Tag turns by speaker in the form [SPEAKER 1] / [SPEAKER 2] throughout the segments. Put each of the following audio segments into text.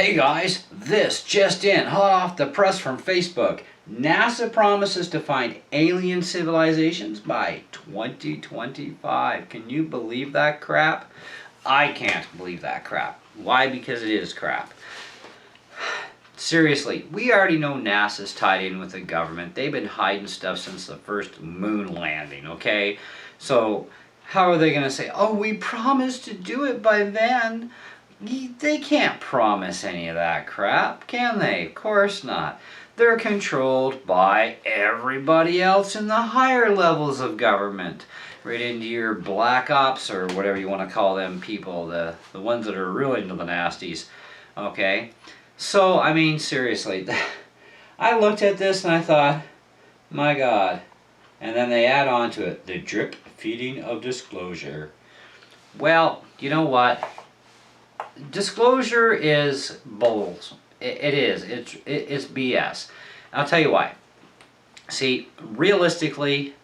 [SPEAKER 1] Hey guys, this just in, hot off the press from Facebook. NASA promises to find alien civilizations by 2025. Can you believe that crap? I can't believe that crap. Why? Because it is crap. Seriously, we already know NASA's tied in with the government. They've been hiding stuff since the first moon landing, okay? So, how are they going to say, oh, we promised to do it by then? They can't promise any of that crap, can they? Of course not. They're controlled by everybody else in the higher levels of government. Right into your black ops or whatever you want to call them people, the ones that are really into the nasties. Okay? So, I mean, seriously, I looked at this and I thought, my God. And then they add on to it, the drip feeding of disclosure. Well, you know what? Disclosure is bulls. It is. It's BS. I'll tell you why. See, realistically,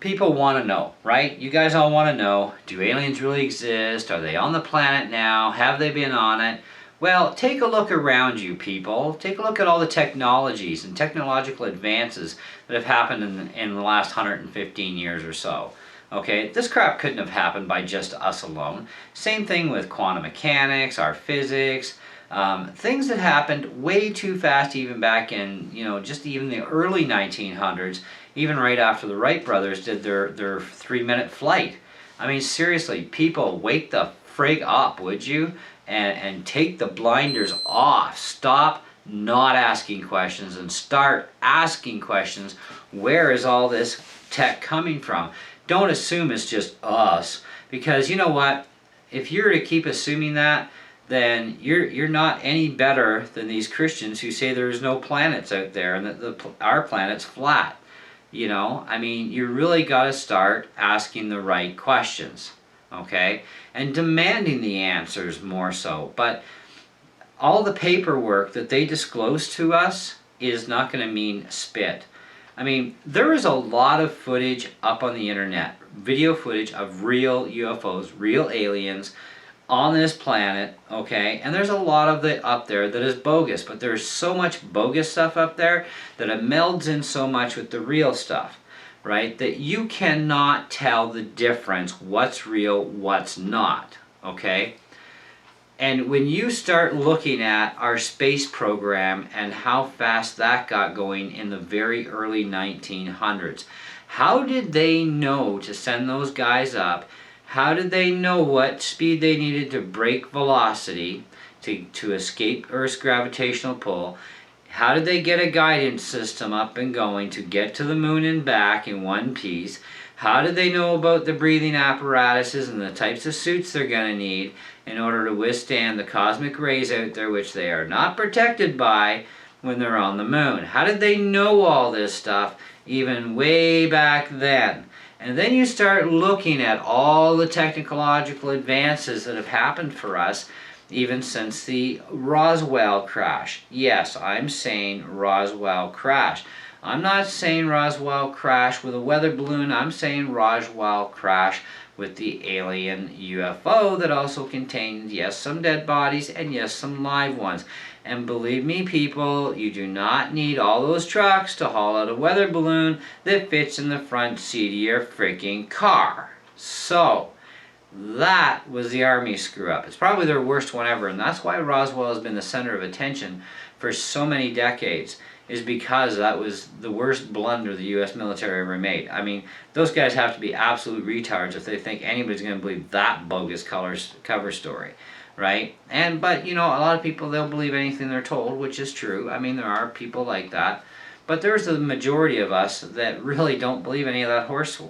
[SPEAKER 1] people want to know, right? You guys all want to know, do aliens really exist? Are they on the planet now? Have they been on it? Well, take a look around you, people. Take a look at all the technologies and technological advances that have happened in the last 115 years or so. Okay, this crap couldn't have happened by just us alone. Same thing with quantum mechanics, our physics, things that happened way too fast even back in, just even the early 1900s, even right after the Wright brothers did their 3-minute flight. I mean, seriously, people, wake the frig up, would you? And take the blinders off. Stop not asking questions and start asking questions. Where is all this tech coming from? Don't assume it's just us, because you know what? If you're to keep assuming that, then you're not any better than these Christians who say there's no planets out there and that our planet's flat. I mean, you really got to start asking the right questions, okay? And demanding the answers more so. But all the paperwork that they disclose to us is not going to mean spit. I mean, there is a lot of footage up on the internet, video footage of real UFOs, real aliens on this planet, okay? And there's a lot of it up there that is bogus, but there's so much bogus stuff up there that it melds in so much with the real stuff, right? That you cannot tell the difference, what's real, what's not, okay? And when you start looking at our space program and how fast that got going in the very early 1900s, how did they know to send those guys up? How did they know what speed they needed to break velocity to escape Earth's gravitational pull? How did they get a guidance system up and going to get to the moon and back in one piece? How did they know about the breathing apparatuses and the types of suits they're going to need in order to withstand the cosmic rays out there, which they are not protected by when they're on the moon? How did they know all this stuff even way back then? And then you start looking at all the technological advances that have happened for us even since the Roswell crash. Yes, I'm saying Roswell crash. I'm not saying Roswell crash with a weather balloon. I'm saying Roswell crash with the alien UFO that also contained, yes, some dead bodies and yes, some live ones. And believe me, people, you do not need all those trucks to haul out a weather balloon that fits in the front seat of your freaking car. So, that was the Army screw-up. It's probably their worst one ever, and that's why Roswell has been the center of attention for so many decades, is because that was the worst blunder the U.S. military ever made. I mean, those guys have to be absolute retards if they think anybody's going to believe that bogus cover story, right? But, a lot of people, they'll believe anything they're told, which is true. I mean, there are people like that. But there's the majority of us that really don't believe any of that horse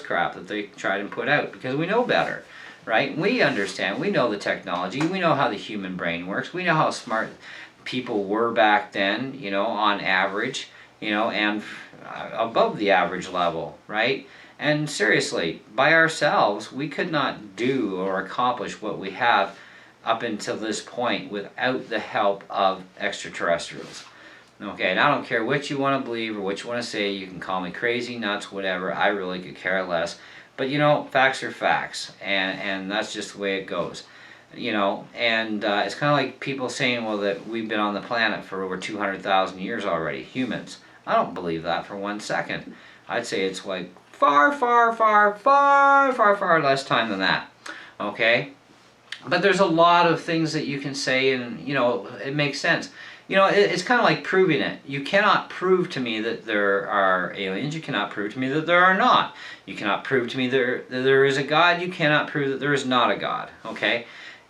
[SPEAKER 1] crap that they tried and put out, because we know better, right? We understand. We know the technology. We know how the human brain works. We know how smart people were back then, on average, and above the average level, right? And seriously, by ourselves, we could not do or accomplish what we have up until this point without the help of extraterrestrials. Okay, and I don't care what you want to believe or what you want to say. You can call me crazy, nuts, whatever. I really could care less. But facts are facts, and that's just the way it goes. And it's kind of like people saying, well, that we've been on the planet for over 200,000 years already, humans. I don't believe that for 1 second. I'd say it's like far, far, far, far, far, far less time than that. Okay? But there's a lot of things that you can say, and it makes sense. It's kind of like proving it. You cannot prove to me that there are aliens. You cannot prove to me that there are not. You cannot prove to me that there is a God. You cannot prove that there is not a God. Okay?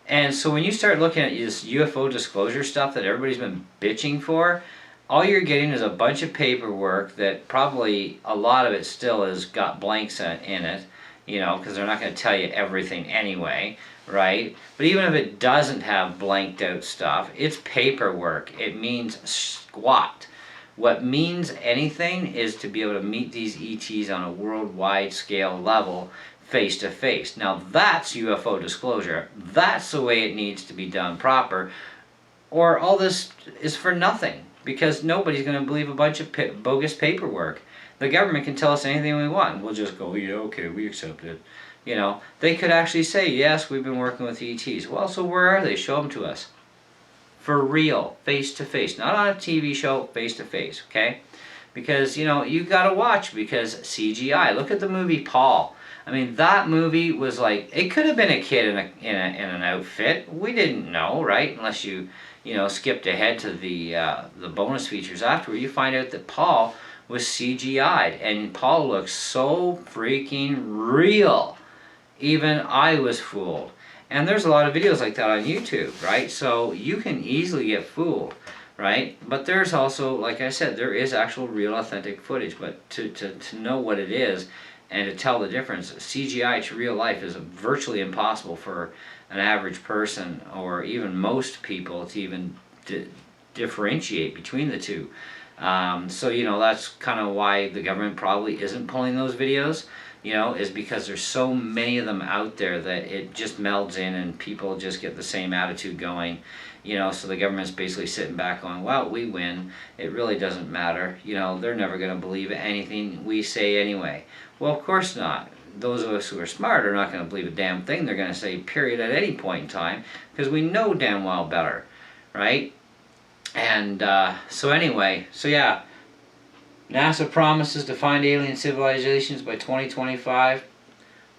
[SPEAKER 1] And so when you start looking at this UFO disclosure stuff that everybody's been bitching for, all you're getting is a bunch of paperwork that probably a lot of it still has got blanks in it, because they're not going to tell you everything anyway, right? But even if it doesn't have blanked out stuff, it's paperwork. It means squat. What means anything is to be able to meet these ETs on a worldwide scale level face to face. Now that's UFO disclosure. That's the way it needs to be done proper, or all this is for nothing, because nobody's going to believe a bunch of bogus paperwork. The government can tell us anything we want, and we'll just go, yeah, okay, we accept it. They could actually say, yes, we've been working with ETs. Well, so where are they? Show them to us. For real, face to face, not on a TV show, face to face, okay? Because, you got to watch, because CGI. Look at the movie Paul. I mean, that movie was like, it could have been a kid in an outfit. We didn't know, right? Unless you skipped ahead to the bonus features afterward. You find out that Paul was CGI'd, and Paul looks so freaking real. Even I was fooled. And there's a lot of videos like that on YouTube, right? So you can easily get fooled, right? But there's also, like I said, there is actual real authentic footage. But to know what it is and to tell the difference, CGI to real life is virtually impossible for an average person, or even most people, to even differentiate between the two. So that's kind of why the government probably isn't pulling those videos, is because there's so many of them out there that it just melds in and people just get the same attitude going. So the government's basically sitting back going, well, we win. It really doesn't matter. They're never going to believe anything we say anyway. Well, of course not. Those of us who are smart are not going to believe a damn thing they're going to say, period, at any point in time, because we know damn well better, right? And so yeah, NASA promises to find alien civilizations by 2025.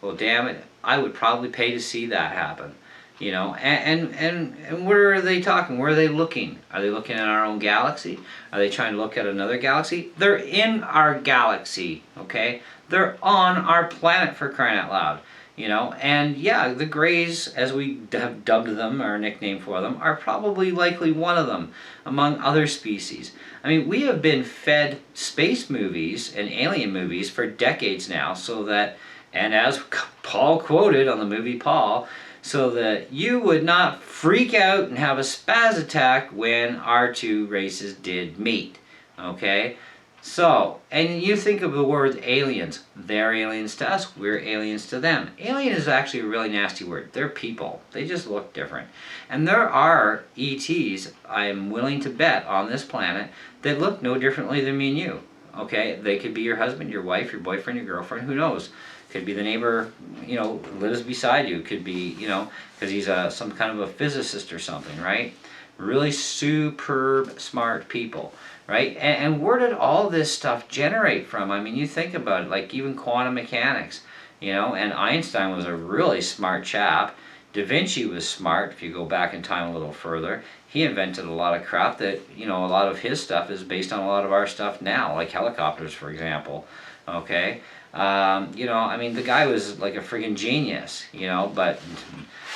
[SPEAKER 1] Well, damn it, I would probably pay to see that happen. And where are they talking? Where are they looking? Are they looking at our own galaxy? Are they trying to look at another galaxy? They're in our galaxy, okay? They're on our planet, for crying out loud. And yeah, the Greys, as we have dubbed them, our nickname for them, are probably likely one of them, among other species. I mean, we have been fed space movies and alien movies for decades now, and as Paul quoted on the movie Paul, so that you would not freak out and have a spaz attack when our two races did meet, okay? So, and you think of the word aliens. They're aliens to us, we're aliens to them. Alien is actually a really nasty word. They're people. They just look different. And there are ETs, I am willing to bet, on this planet that look no differently than me and you. Okay? They could be your husband, your wife, your boyfriend, your girlfriend, who knows? Could be the neighbor, lives beside you. Could be, because he's some kind of a physicist or something, right? Really superb, smart people. Right? And where did all this stuff generate from? I mean, you think about it, like even quantum mechanics, and Einstein was a really smart chap. Da Vinci was smart, if you go back in time a little further. He invented a lot of crap that, a lot of his stuff is based on a lot of our stuff now, like helicopters, for example. Okay? I mean, the guy was like a friggin' genius, but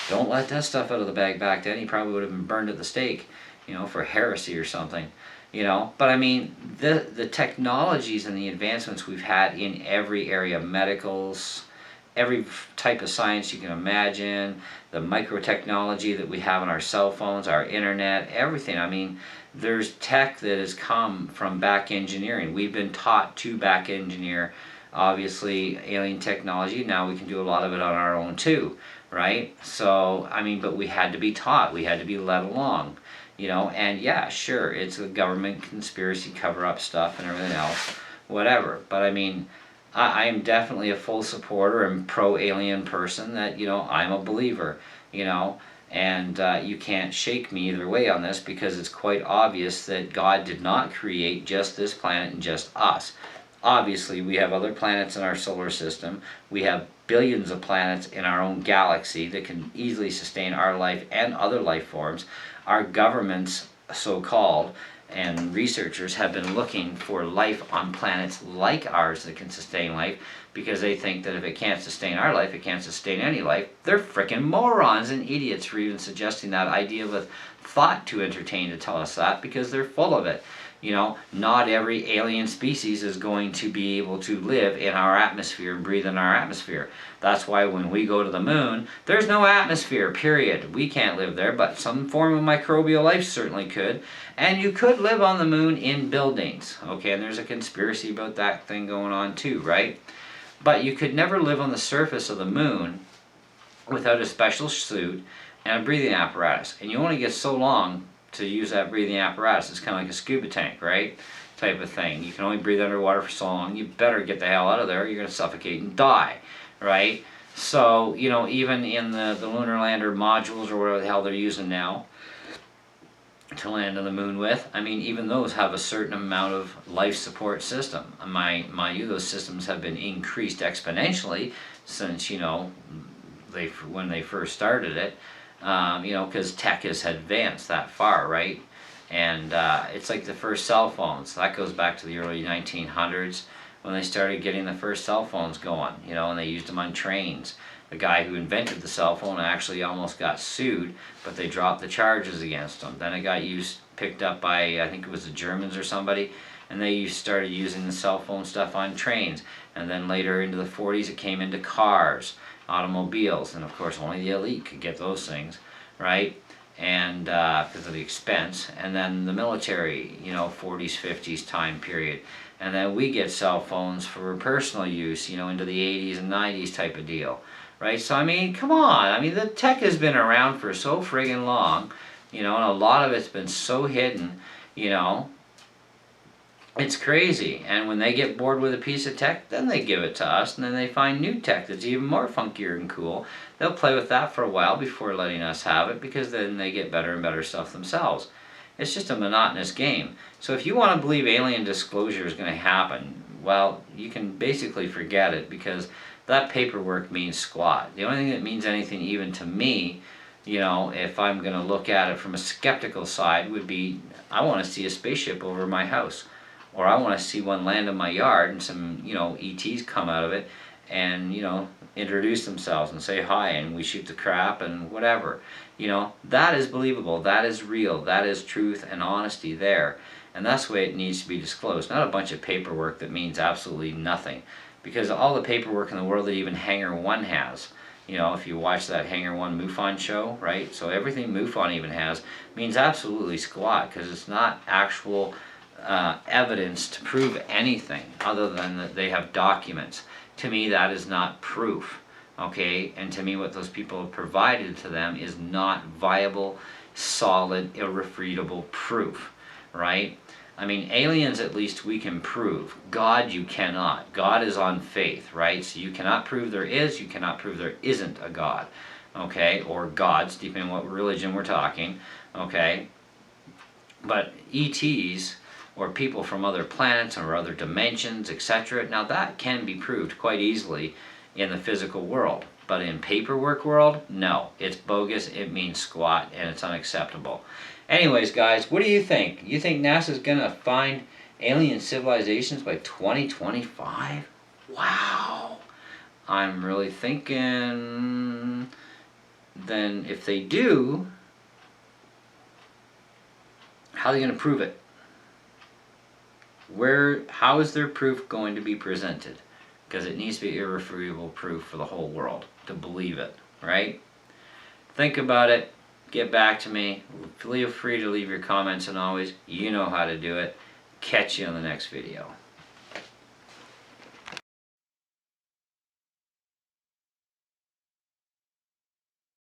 [SPEAKER 1] don't let that stuff out of the bag back then. He probably would have been burned at the stake, for heresy or something. But I mean, the technologies and the advancements we've had in every area, medicals, every type of science you can imagine, the microtechnology that we have on our cell phones, our internet, everything. I mean, there's tech that has come from back engineering. We've been taught to back engineer, obviously, alien technology. Now we can do a lot of it on our own too, right? So, I mean, but we had to be taught. We had to be led along. And yeah, sure, it's a government conspiracy cover-up stuff and everything else, whatever. But I mean, I am definitely a full supporter and pro-alien person that, I'm a believer, And you can't shake me either way on this, because it's quite obvious that God did not create just this planet and just us. Obviously, we have other planets in our solar system. We have billions of planets in our own galaxy that can easily sustain our life and other life forms. Our governments, so-called, and researchers have been looking for life on planets like ours that can sustain life, because they think that if it can't sustain our life, it can't sustain any life. They're frickin' morons and idiots for even suggesting that idea with thought to entertain to tell us that, because they're full of it. You know, not every alien species is going to be able to live in our atmosphere and breathe in our atmosphere. That's why when we go to the moon, there's no atmosphere, period. We can't live there, but some form of microbial life certainly could. And you could live on the moon in buildings, okay? And there's a conspiracy about that thing going on too, right? But you could never live on the surface of the moon without a special suit and a breathing apparatus. And you only get so long to use that breathing apparatus. It's kind of like a scuba tank, right? Type of thing. You can only breathe underwater for so long. You better get the hell out of there. You're going to suffocate and die, right? So, you know, even in the lunar lander modules or whatever the hell they're using now to land on the moon with, I mean, even those have a certain amount of life support system. Mind you, those systems have been increased exponentially since, you know, when they first started it. You know, because tech has advanced that far, right? And it's like the first cell phones. That goes back to the early 1900s when they started getting the first cell phones going, you know, and they used them on trains. The guy who invented the cell phone actually almost got sued, but they dropped the charges against him. Then it got picked up by, I think it was the Germans or somebody, and they started using the cell phone stuff on trains. And then later into the 40s, it came into cars, automobiles, and of course only the elite could get those things, right? And because of the expense. And then the military, you know, 40s, 50s time period. And then we get cell phones for personal use, you know, into the 80s and 90s type of deal, right? So I mean, come on. I mean, the tech has been around for so friggin' long, you know, and a lot of it's been so hidden, you know. It's crazy. And when they get bored with a piece of tech, then they give it to us, and then they find new tech that's even more funkier and cool. They'll play with that for a while before letting us have it, because then they get better and better stuff themselves. It's just a monotonous game. So if you want to believe alien disclosure is going to happen, well, you can basically forget it, because that paperwork means squat. The only thing that means anything even to me, you know, if I'm going to look at it from a skeptical side, would be I want to see a spaceship over my house. Or I want to see one land in my yard and some, you know, ETs come out of it and, you know, introduce themselves and say hi, and we shoot the crap and whatever. You know, that is believable, that is real, that is truth and honesty there. And that's the way it needs to be disclosed, not a bunch of paperwork that means absolutely nothing. Because all the paperwork in the world that even Hangar 1 has, you know, if you watch that Hangar 1 MUFON show, right? So everything MUFON even has means absolutely squat, because it's not actual evidence to prove anything other than that they have documents. To me, that is not proof, okay? And to me, what those people have provided to them is not viable, solid, irrefutable proof, right? I mean, aliens at least we can prove. God you cannot. God is on faith, right? So you cannot prove there is, you cannot prove there isn't a God, okay? Or gods, depending on what religion we're talking, okay? But ETs, or people from other planets or other dimensions, etc. Now that can be proved quite easily in the physical world. But in paperwork world, no. It's bogus, it means squat, and it's unacceptable. Anyways, guys, what do you think? You think NASA's gonna find alien civilizations by 2025? Wow! I'm really thinking, then if they do, how are they gonna prove it? How is their proof going to be presented? Because it needs to be irrefutable proof for the whole world to believe it, right? Think about it, get back to me, feel free to leave your comments, and always, you know how to do it. Catch you on the next video.